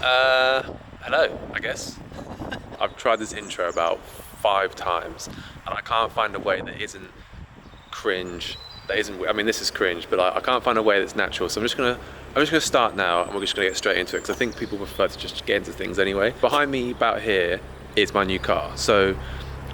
Hello, I guess. I've tried this intro about 5 times and I can't find a way that isn't cringe, I mean this is cringe, but I can't find a way that's natural. So I'm just gonna start now and we're just gonna get straight into it because I think people prefer to just get into things anyway. Behind me about here is my new car. So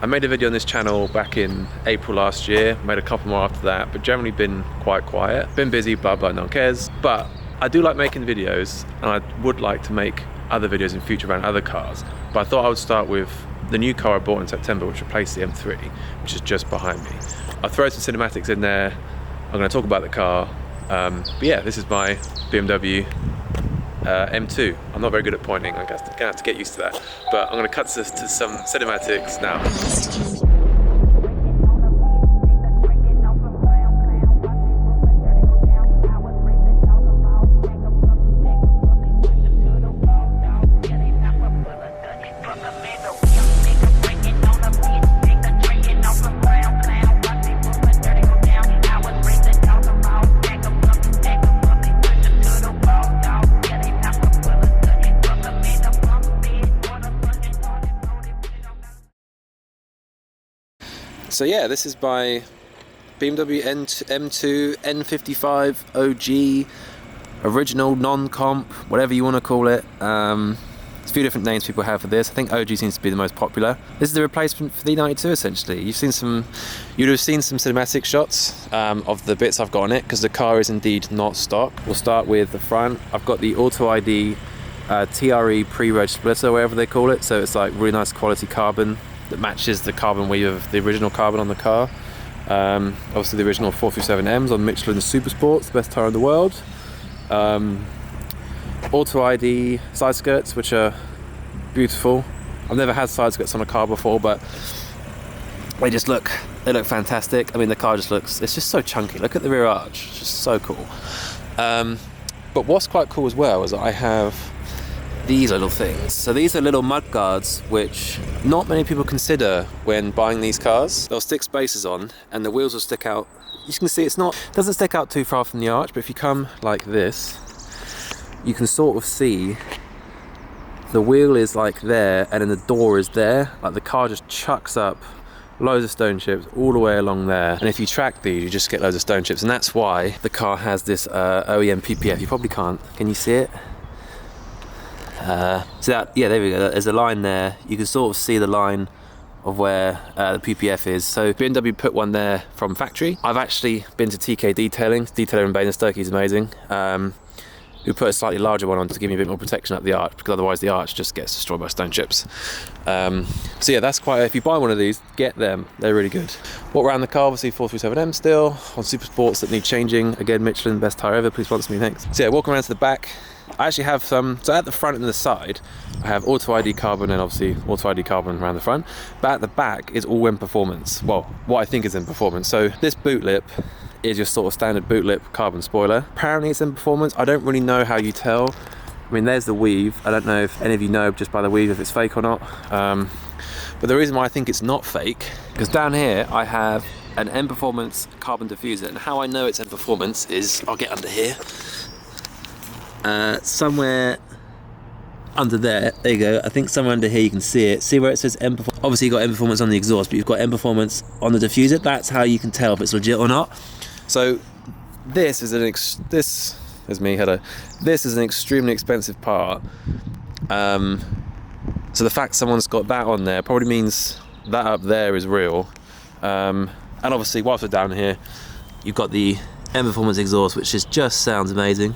I made a video on this channel back in April last year, made a couple more after that, but generally been quite quiet. Been busy, blah blah, no one cares. But I do like making videos and I would like to make other videos in future around other cars. But I thought I would start with the new car I bought in September, which replaced the M3, which is just behind me. I'll throw some cinematics in there. I'm going to talk about the car. But yeah, this is my BMW M2. I'm not very good at pointing. I'm going to have to get used to that. But I'm going to cut to some cinematics now. So yeah, this is my BMW M2 N55 OG, original, non-comp, whatever you want to call it. There's a few different names people have for this. I think OG seems to be the most popular. This is the replacement for the E92 essentially. You'd have seen some cinematic shots of the bits I've got on it because the car is indeed not stock. We'll start with the front. I've got the Auto ID TRE pre-reg splitter, whatever they call it. So it's like really nice quality carbon that matches the carbon weave of the original carbon on the car. Obviously the original 437Ms on Michelin Super Sports, the best tire in the world. Auto ID side skirts, which are beautiful. I've never had side skirts on a car before, but they look fantastic. I mean, the car it's just so chunky. Look at the rear arch, it's just so cool. But what's quite cool as well is I have these little things. So these are little mud guards which not many people consider when buying these cars. They'll stick spacers on and the wheels will stick out. You can see it doesn't stick out too far from the arch, but if you come like this, you can sort of see the wheel is like there and then the door is there. Like the car just chucks up loads of stone chips all the way along there, and if you track these you just get loads of stone chips, and that's why the car has this OEM PPF. You probably can't, can you see it? So that, yeah, there we go, there's a line there. You can sort of see the line of where the PPF is. So BMW put one there from factory. I've actually been to TK Detailing in Basingstoke, he's amazing. We put a slightly larger one on to give me a bit more protection up the arch, because otherwise the arch just gets destroyed by stone chips. So yeah, that's quite, if you buy one of these, get them, they're really good. Walk around the car, obviously 437M still, on Super Sports that need changing. Again, Michelin, best tyre ever, please sponsor me, thanks. So yeah, walk around to the back. I actually have some, so at the front and the side, I have Auto ID carbon and obviously Auto ID carbon around the front, but at the back is all M Performance. Well, what I think is M Performance. So this boot lip is your sort of standard boot lip carbon spoiler. Apparently it's M Performance. I don't really know how you tell. I mean, there's the weave. I don't know if any of you know just by the weave if it's fake or not. But the reason why I think it's not fake, because down here I have an M Performance carbon diffuser, and how I know it's M Performance is, I'll get under here. Somewhere under there you go, I think somewhere under here you can see it. See where it says M Performance? Obviously you've got M Performance on the exhaust, but you've got M Performance on the diffuser. That's how you can tell if it's legit or not. So this is this is me, hello. This is an extremely expensive part. So the fact someone's got that on there probably means that up there is real. And obviously whilst we're down here, you've got the M Performance exhaust, which just sounds amazing.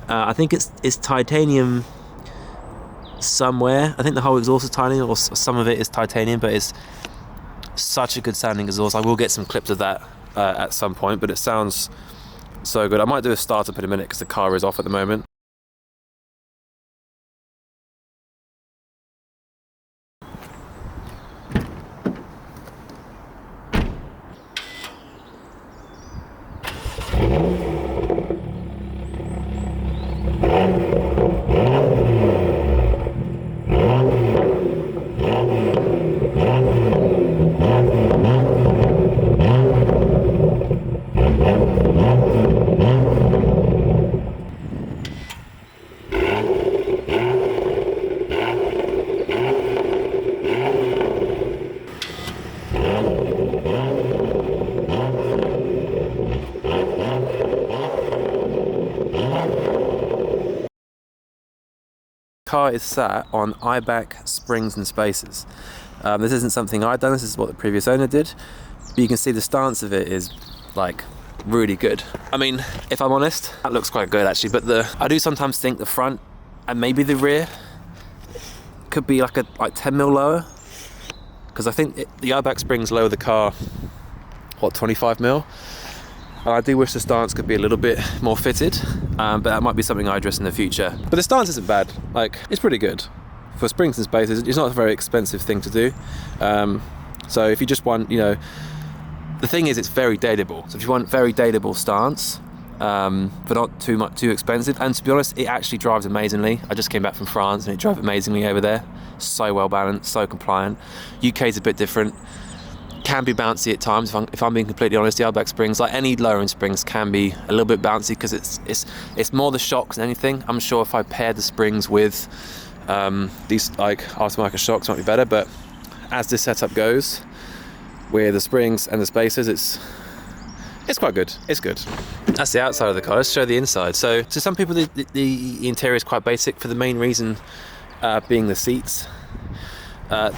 I think it's titanium somewhere. I think the whole exhaust is titanium, or some of it is titanium, but it's such a good sounding exhaust. I will get some clips of that at some point, but it sounds so good. I might do a startup in a minute because the car is off at the moment. Car is sat on IBAC springs and spacers. This isn't something I've done, this is what the previous owner did, but you can see the stance of it is like really good. I mean, if I'm honest, that looks quite good actually, but I do sometimes think the front and maybe the rear could be like 10 mil lower, because I think the IBAC springs lower the car, what, 25 mil? And I do wish the stance could be a little bit more fitted, but that might be something I address in the future. But the stance isn't bad, like, it's pretty good. For springs and spacers, it's not a very expensive thing to do. So if you just want, you know, the thing is it's very dateable. So if you want very dateable stance, but not too expensive, and to be honest, it actually drives amazingly. I just came back from France and it drove amazingly over there. So well balanced, so compliant. UK's a bit different. Can be bouncy at times, if I'm being completely honest. The IBAC springs, like any lowering springs, can be a little bit bouncy because it's more the shocks than anything. I'm sure if I paired the springs with these like aftermarket shocks might be better, but as this setup goes with the springs and the spacers, it's quite good. It's good. That's the outside of the car. Let's show the inside. So to some people the interior is quite basic, for the main reason being the seats.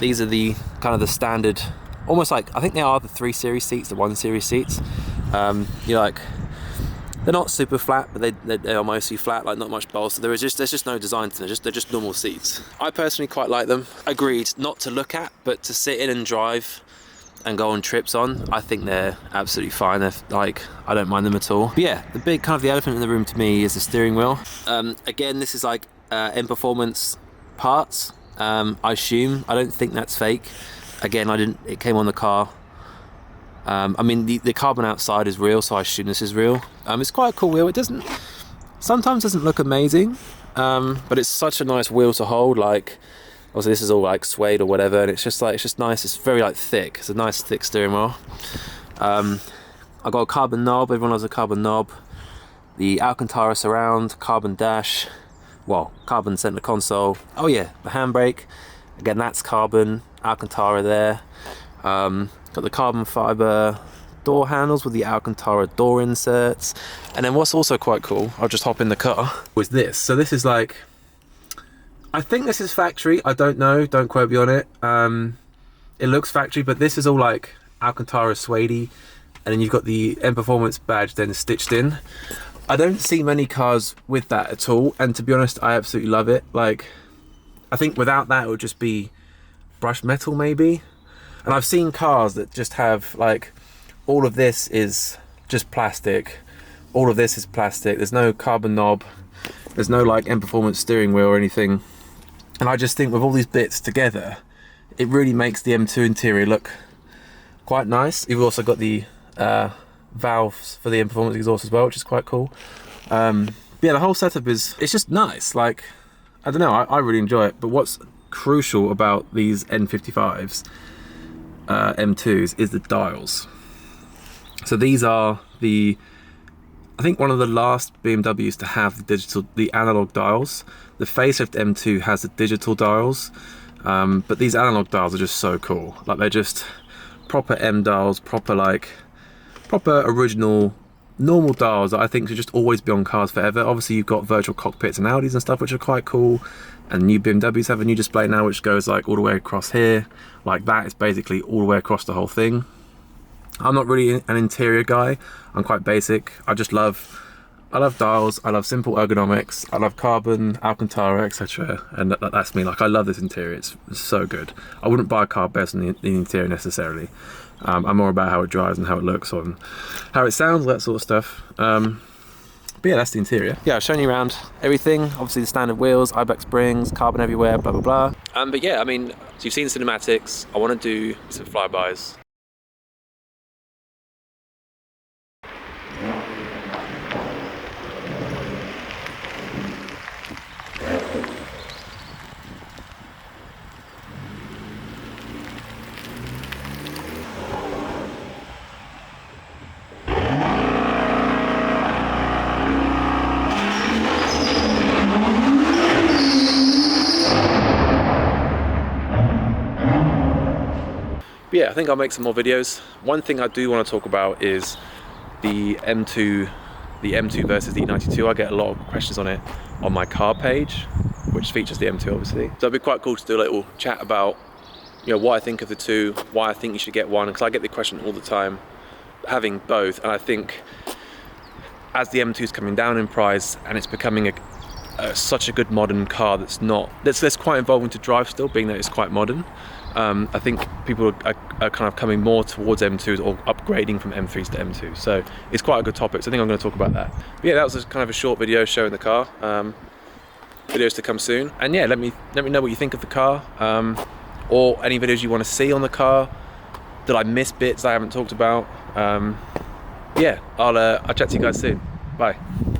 These are the kind of the standard, almost like, I think they are the 3 Series seats, the 1 Series seats. You know, like, they're not super flat, but they are mostly flat, like not much bolster. There's just no design to them. They're just normal seats. I personally quite like them. Agreed, not to look at, but to sit in and drive and go on trips on, I think they're absolutely fine. They're like, I don't mind them at all. But yeah, the big kind of the elephant in the room to me is the steering wheel. Again, this is like M Performance parts. I assume. I don't think that's fake. Again, it came on the car. I mean, the carbon outside is real, so I assume this is real. It's quite a cool wheel. It sometimes doesn't look amazing, but it's such a nice wheel to hold. Like, obviously this is all like suede or whatever, and it's just nice. It's very like thick. It's a nice thick steering wheel. I got a carbon knob. Everyone has a carbon knob. The Alcantara surround, carbon dash, well, carbon center console. Oh yeah, the handbrake. Again, that's carbon. Alcantara there. Got the carbon fiber door handles with the Alcantara door inserts. And then what's also quite cool, I'll just hop in the car, was this. So this is like, I think this is factory. I don't know, don't quote me on it. It looks factory, but this is all like Alcantara suede. And then you've got the M Performance badge then stitched in. I don't see many cars with that at all. And to be honest, I absolutely love it. Like, I think without that, it would just be brushed metal maybe. And I've seen cars that just have like, all of this is just plastic, all of this is plastic, there's no carbon knob, there's no like M Performance steering wheel or anything. And I just think with all these bits together, it really makes the M2 interior look quite nice. You've also got the valves for the M Performance exhaust as well, which is quite cool. But yeah, the whole setup it's just nice. Like, I don't know, I really enjoy it. But what's crucial about these N55s, M2s, is the dials. So these are I think one of the last BMWs to have the analog dials. The facelift M2 has the digital dials, but these analog dials are just so cool. Like, they're just proper M dials, proper original normal dials that I think should just always be on cars forever. Obviously you've got virtual cockpits and Audis and stuff, which are quite cool, and new BMWs have a new display now which goes like all the way across here, like that. It's basically all the way across the whole thing. I'm not really an interior guy, I'm quite basic. I love dials, I love simple ergonomics, I love carbon, Alcantara, etc. And that's me. Like, I love this interior, it's so good. I wouldn't buy a car based on the interior necessarily. I'm more about how it drives and how it looks, and how it sounds, that sort of stuff. But yeah, that's the interior. Yeah, I've shown you around everything. Obviously the standard wheels, IBAC springs, carbon everywhere, blah, blah, blah. But yeah, I mean, so you've seen cinematics. I want to do some flybys. But yeah, I think I'll make some more videos. One thing I do want to talk about is the M2 versus the E92. I get a lot of questions on it. on my car page, which features the M2 obviously. So it'd be quite cool to do a little chat about, you know, what I think of the two, why I think you should get one, because I get the question all the time, having both, and I think as the M2 is coming down in price and it's becoming such a good modern car that's quite involving to drive still, being that it's quite modern. I think people are kind of coming more towards M2s or upgrading from M3s to M2. So it's quite a good topic. So I think I'm going to talk about that. But yeah, that was kind of a short video showing the car. Videos to come soon. And yeah, let me know what you think of the car, or any videos you want to see on the car. Did I miss bits I haven't talked about? Yeah, I'll chat to you guys soon. Bye.